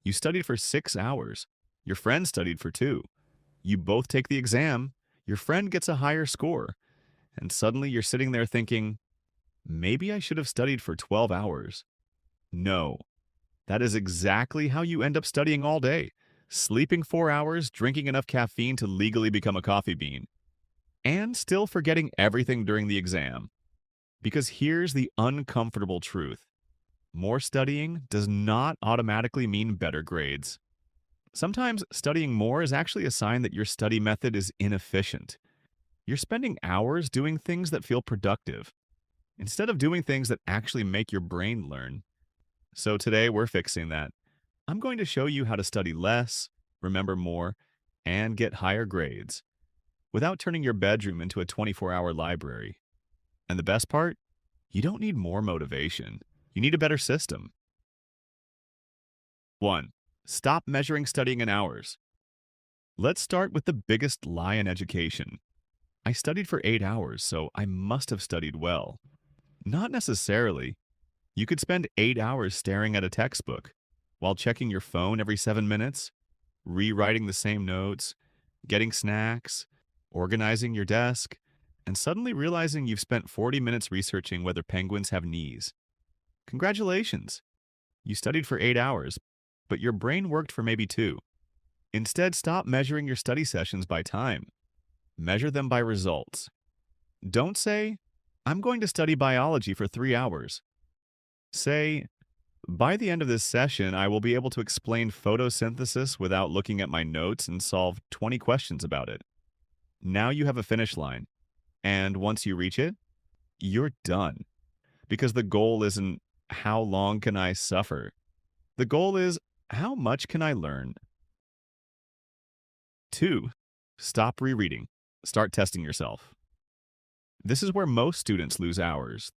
You studied for 6 hours. Your friend studied for 2. You both take the exam. Your friend gets a higher score. And suddenly you're sitting there thinking, maybe I should have studied for 12 hours. No, that is exactly how you end up studying all day. Sleeping 4 hours, drinking enough caffeine to legally become a coffee bean, and still forgetting everything during the exam. Because here's the uncomfortable truth. More studying does not automatically mean better grades. Sometimes studying more is actually a sign that your study method is inefficient. You're spending hours doing things that feel productive, instead of doing things that actually make your brain learn. So today we're fixing that. I'm going to show you how to study less, remember more, and get higher grades without turning your bedroom into a 24-hour library. And the best part? You don't need more motivation. You need a better system. 1. Stop measuring studying in hours. Let's start with the biggest lie in education. I studied for 8 hours, so I must have studied well. Not necessarily. You could spend 8 hours staring at a textbook, while checking your phone every 7 minutes, rewriting the same notes, getting snacks, organizing your desk, and suddenly realizing you've spent 40 minutes researching whether penguins have knees. Congratulations! You studied for 8 hours, but your brain worked for maybe 2. Instead, stop measuring your study sessions by time. Measure them by results. Don't say, I'm going to study biology for 3 hours. Say, by the end of this session, I will be able to explain photosynthesis without looking at my notes and solve 20 questions about it. Now you have a finish line. And once you reach it, you're done. Because the goal isn't, how long can I suffer? The goal is, how much can I learn? 2. Stop rereading. Start testing yourself. This is where most students lose hours.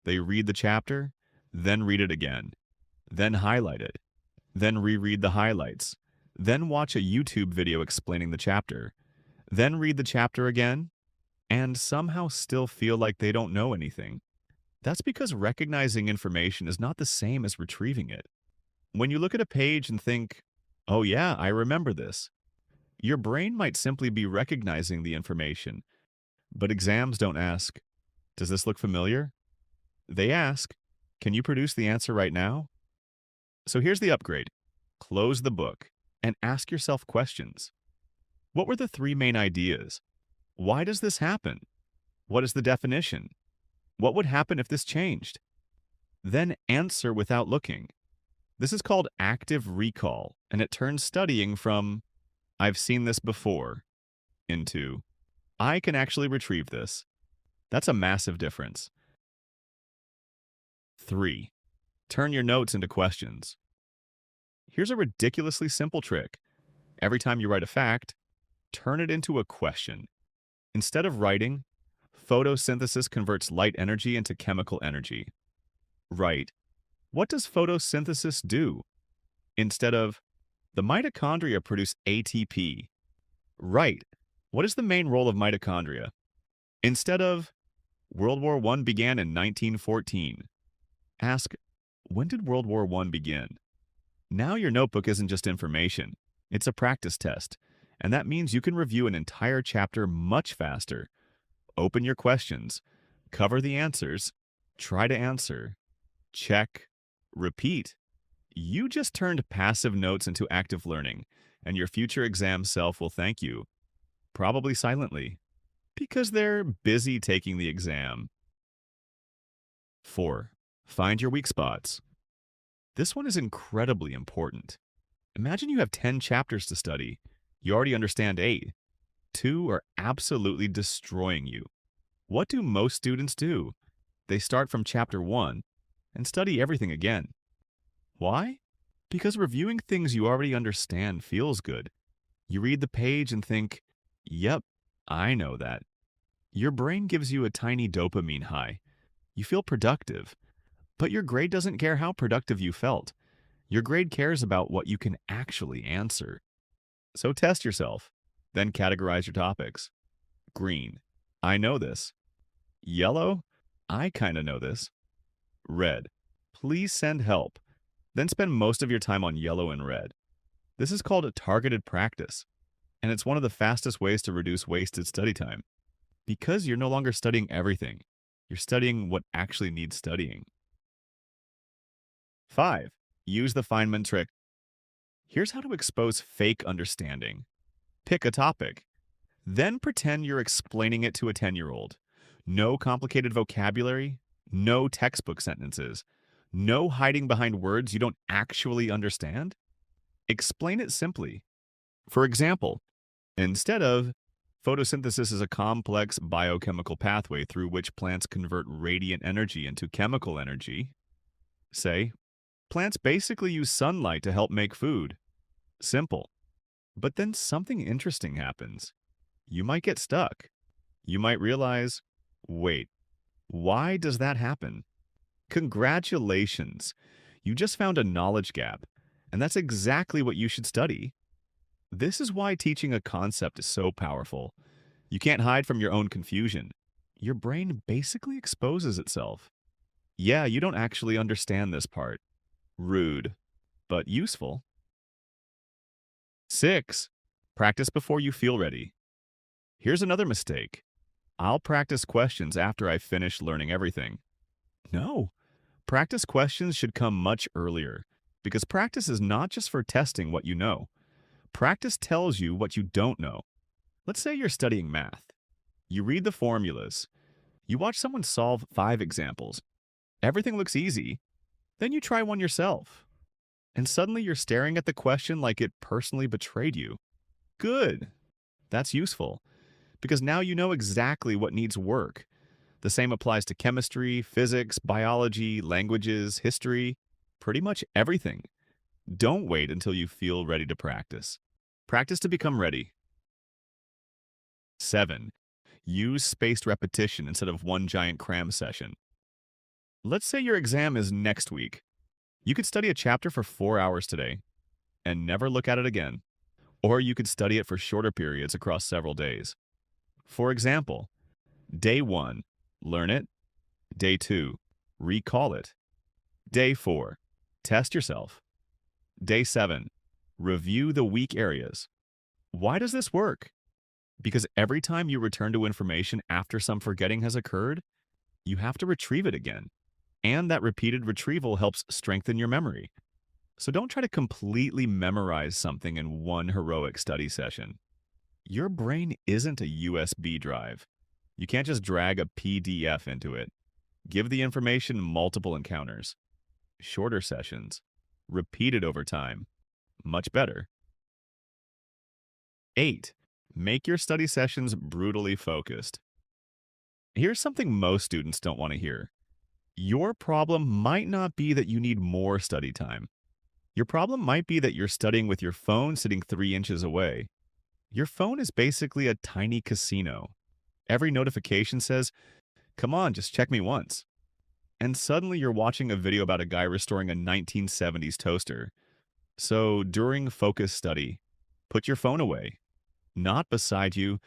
They read the chapter, then read it again, then highlight it, then reread the highlights, then watch a YouTube video explaining the chapter, then read the chapter again, and somehow still feel like they don't know anything. That's because recognizing information is not the same as retrieving it. When you look at a page and think, oh yeah, I remember this, your brain might simply be recognizing the information. But exams don't ask, does this look familiar? They ask, can you produce the answer right now? So here's the upgrade. Close the book and ask yourself questions. What were the 3 main ideas? Why does this happen? What is the definition? What would happen if this changed? Then answer without looking. This is called active recall, and it turns studying from, I've seen this before, into, I can actually retrieve this. That's a massive difference. 3. Turn your notes into questions. Here's a ridiculously simple trick. Every time you write a fact, turn it into a question. Instead of writing, photosynthesis converts light energy into chemical energy. Write, what does photosynthesis do? Instead of, the mitochondria produce ATP. Write, what is the main role of mitochondria? Instead of, World War I began in 1914. Ask, when did World War I begin? Now your notebook isn't just information. It's a practice test, and that means you can review an entire chapter much faster. Open your questions, cover the answers, try to answer, check, repeat. You just turned passive notes into active learning, and your future exam self will thank you. Probably silently, because they're busy taking the exam. 4. Find your weak spots. This one is incredibly important. Imagine you have 10 chapters to study. You already understand 8. 2 are absolutely destroying you. What do most students do? They start from chapter 1 and study everything again. Why? Because reviewing things you already understand feels good. You read the page and think, yep, I know that. Your brain gives you a tiny dopamine high. You feel productive. But your grade doesn't care how productive you felt. Your grade cares about what you can actually answer. So test yourself, then categorize your topics. Green, I know this. Yellow, I kinda know this. Red, please send help. Then spend most of your time on yellow and red. This is called a targeted practice, and it's one of the fastest ways to reduce wasted study time. Because you're no longer studying everything, you're studying what actually needs studying. 5. Use the Feynman trick. Here's how to expose fake understanding. Pick a topic. Then pretend you're explaining it to a 10-year-old. No complicated vocabulary, no textbook sentences, no hiding behind words you don't actually understand. Explain it simply. For example, instead of photosynthesis is a complex biochemical pathway through which plants convert radiant energy into chemical energy, say, plants basically use sunlight to help make food. Simple. But then something interesting happens. You might get stuck. You might realize, wait, why does that happen? Congratulations! You just found a knowledge gap, and that's exactly what you should study. This is why teaching a concept is so powerful. You can't hide from your own confusion. Your brain basically exposes itself. Yeah, you don't actually understand this part. Rude, but useful. 6. Practice before you feel ready. Here's another mistake. I'll practice questions after I finish learning everything. No. Practice questions should come much earlier, because practice is not just for testing what you know. Practice tells you what you don't know. Let's say you're studying math. You read the formulas. You watch someone solve 5 examples. Everything looks easy. Then you try one yourself. And suddenly you're staring at the question like it personally betrayed you. Good. That's useful, because now you know exactly what needs work. The same applies to chemistry, physics, biology, languages, history, pretty much everything. Don't wait until you feel ready to practice. Practice to become ready. 7. Use spaced repetition instead of one giant cram session. Let's say your exam is next week. You could study a chapter for 4 hours today and never look at it again. Or you could study it for shorter periods across several days. For example, day 1, learn it. Day 2, recall it. Day 4, test yourself. Day 7, review the weak areas. Why does this work? Because every time you return to information after some forgetting has occurred, you have to retrieve it again. And that repeated retrieval helps strengthen your memory. So don't try to completely memorize something in one heroic study session. Your brain isn't a USB drive. You can't just drag a PDF into it. Give the information multiple encounters. Shorter sessions. Repeated over time. Much better. 8. Make your study sessions brutally focused. Here's something most students don't want to hear. Your problem might not be that you need more study time. Your problem might be that you're studying with your phone sitting 3 inches away. Your phone is basically a tiny casino. Every notification says, "Come on, just check me once." And suddenly you're watching a video about a guy restoring a 1970s toaster. So during focus study, put your phone away. Not beside you,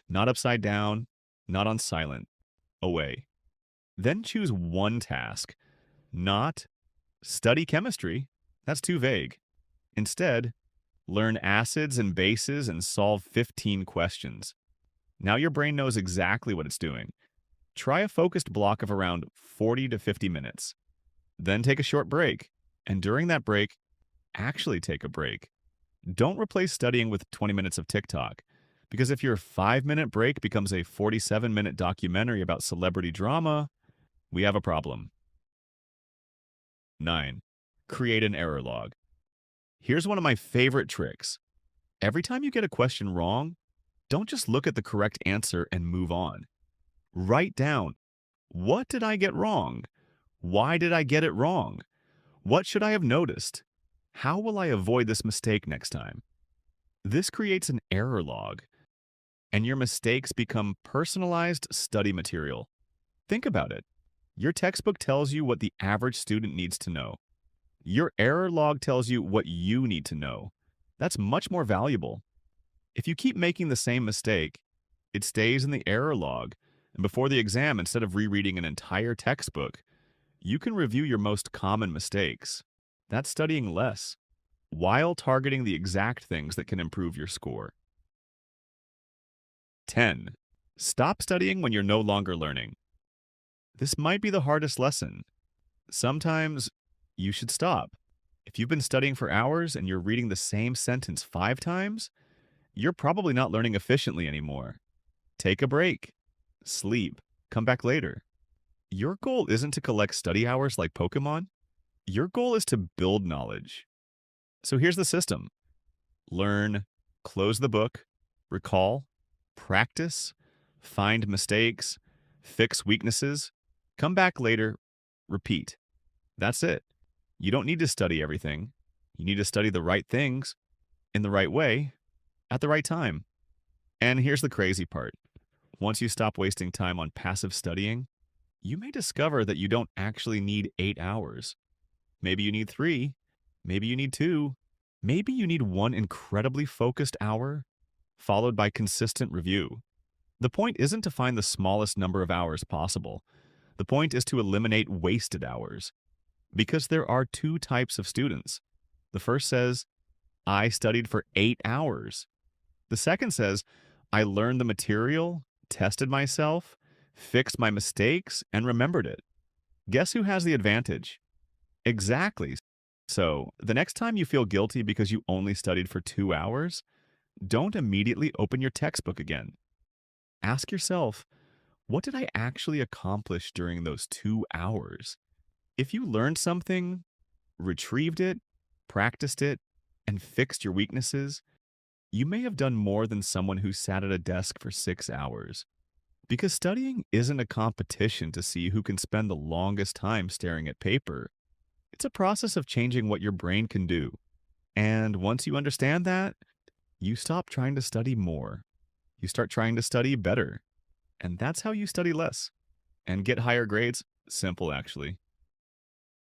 not upside down, not on silent. Away. Then choose one task. Not study chemistry. That's too vague. Instead, learn acids and bases and solve 15 questions. Now your brain knows exactly what it's doing. Try a focused block of around 40 to 50 minutes. Then take a short break. And during that break, actually take a break. Don't replace studying with 20 minutes of TikTok. Because if your 5-minute break becomes a 47-minute documentary about celebrity drama, we have a problem. 9. Create an error log. Here's one of my favorite tricks. Every time you get a question wrong, don't just look at the correct answer and move on. Write down, what did I get wrong? Why did I get it wrong? What should I have noticed? How will I avoid this mistake next time? This creates an error log, and your mistakes become personalized study material. Think about it. Your textbook tells you what the average student needs to know. Your error log tells you what you need to know. That's much more valuable. If you keep making the same mistake, it stays in the error log, and before the exam, instead of rereading an entire textbook, you can review your most common mistakes. That's studying less, while targeting the exact things that can improve your score. 10. Stop studying when you're no longer learning. This might be the hardest lesson. Sometimes you should stop. If you've been studying for hours and you're reading the same sentence 5 times, you're probably not learning efficiently anymore. Take a break. Sleep. Come back later. Your goal isn't to collect study hours like Pokemon. Your goal is to build knowledge. So here's the system: learn, close the book, recall, practice, find mistakes, fix weaknesses, come back later, repeat. That's it. You don't need to study everything. You need to study the right things in the right way at the right time. And here's the crazy part: once you stop wasting time on passive studying, you may discover that you don't actually need 8 hours. Maybe you need 3. Maybe you need 2. Maybe you need 1 incredibly focused hour, followed by consistent review. The point isn't to find the smallest number of hours possible. The point is to eliminate wasted hours. Because there are 2 types of students. The first says, I studied for 8 hours. The second says, I learned the material, tested myself, fixed my mistakes, and remembered it. Guess who has the advantage? Exactly. So, the next time you feel guilty because you only studied for 2 hours, don't immediately open your textbook again. Ask yourself, what did I actually accomplish during those 2 hours? If you learned something, retrieved it, practiced it, and fixed your weaknesses, you may have done more than someone who sat at a desk for 6 hours. Because studying isn't a competition to see who can spend the longest time staring at paper. It's a process of changing what your brain can do. And once you understand that, you stop trying to study more. You start trying to study better. And that's how you study less and get higher grades. Simple, actually.